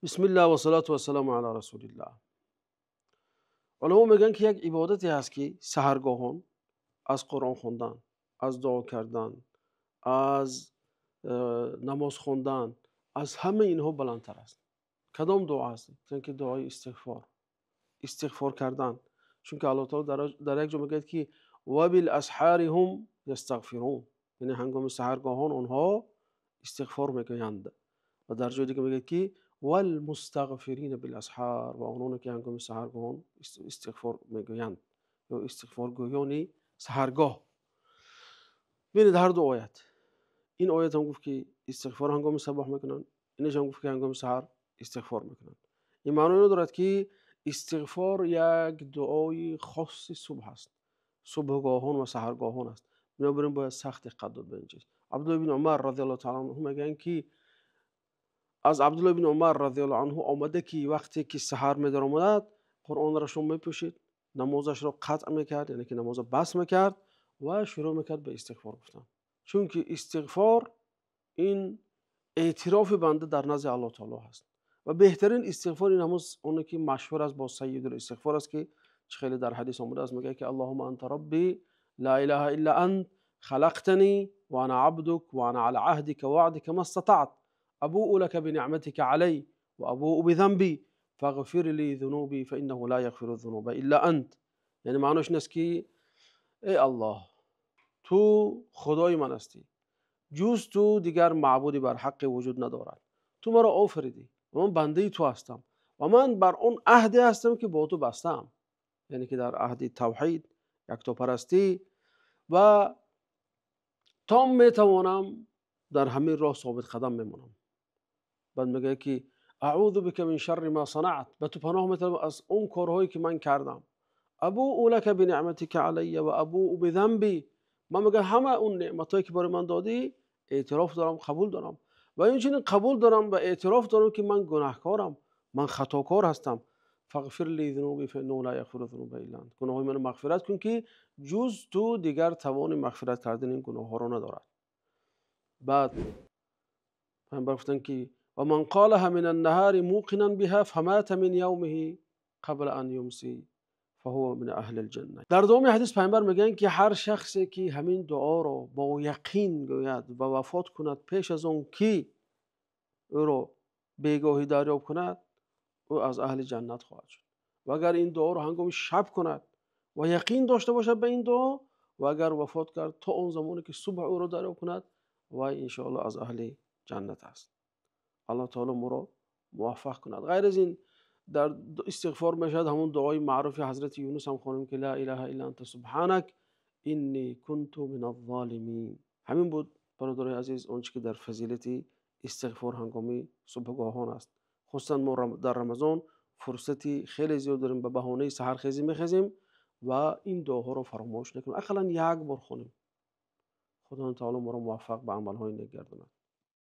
بسم الله و صلات و سلام علی رسول الله. علما میگن که یک عبادتی هست که سحرگاهان از قرآن خوندن، از دعا کردن، از نماز خوندن، از همه اینها بلندتر است. کدام دعا است؟ که دعای استغفار کردن. چون که الله تعالی در یک جا میگه که و بالاسحار هم یستغفرون، یعنی هنگام سحرگاهان آنها استغفار میگویند. و در جای دیگه میگه که والمستغفرین بالاسحار، و آنان که هنگام سحرگاهان استغفار میگویند یا استغفار گویان سحرگاه. ببینید هر دو آیت، این آیت هم گفت که استغفار هنگام صباح میکنن، اینش هم گفت که هنگام سحر استغفار میکنن. این معنی ندارد که استغفار یک دعای خاص صبح است، صبحگاهان و سحرگاهان است. بنابراین باید سخت اقدام داد به این چیز. عبدالله بن عمر رضی الله تعالی عنه میگن که از عبدالله بن عمر رضی الله عنه آمده که وقتی که سحر می در آمد قرآن را شما میپوشید، نمازش را قطع میکرد، یعنی که نماز بس میکرد و شروع میکرد به استغفار گفتن. چون که استغفار این اعتراف بنده در نزد الله تعالی هست و بهترین استغفار این همون اونه که مشهور است با سید الاستغفار است که خیلی در حدیث آمده است، میگه که اللهم انت ربی لا اله الا انت خلقتني وانا عبدك وانا على عهدك ووعدك ما استطعت ابوء لك بنعمتك علي وابوء بذنبي فاغفر لي ذنوبي فانه لا يغفر الذنوب الا انت. یعنی معنیش این است که ای الله، تو خدای من هستی، جز تو دیگر معبودی بر حق وجود ندارد. تو مرا آفریدی و من بنده تو هستم و من بر اون عهدی هستم که با تو بستم، یعنی که در عهد توحید، یکتاپرستی، و تا میتوانم در همین راه ثابت قدم میمونم. بعد میگه که اعوذ بک من شر ما صنعت، به تو پناه میطلبم از اون کارهایی که من کردم. ابوء لک بنعمتک علی و ابوء بذنبی، من میگه همه اون نعمتایی که برای من دادی اعتراف دارم، قبول دارم، و اینچنین قبول دارم و اعتراف دارم که من گناهکارم، من خطاکار هستم. فاغفر لی ذنوبی فانه لا یغفر الذنوب الا انت، گناههای من مغفرت کن که جز تو دیگر توان مغفرت کردن این گناه ها رو ندارد. بعد پیامبر گفتن که و من قالها من النهار موقنا بها فمات من یومه قبل ان یمسی فهو من اهل الجنه. در دوم حدیث پیامبر میگن که هر شخصی که همین دعا رو با یقین گوید و وفات کند پیش از اون که او رو بیگاهی دریافت کند، او از اهل جنت خواهد شد. و اگر این دعا رو هنگام شب کند و یقین داشته باشد به این دعا، و اگر وفات کرد تا اون زمانی که صبح او رو دریافت کند، و ان شاء الله از اهل جنت است. الله تعالی ما رو موفق کند. غیر از این در استغفار میشد همون دعای معروف حضرت یونس هم خوانیم که لا اله الا انت سبحانك انی کنت من الظالمین. همین بود برادرای عزیز آنچه که در فضیلت استغفار هنگامی صبحگاهان است. خصوصا ما در رمضان فرصتی خیلی زیاد داریم، به بهانه سحرخیزی میخیزیم و این دعاها رو فراموش نکنیم. اقلا یک بار خونیم. خدا تعالی ما رو موفق به عملهای نیک گرداند.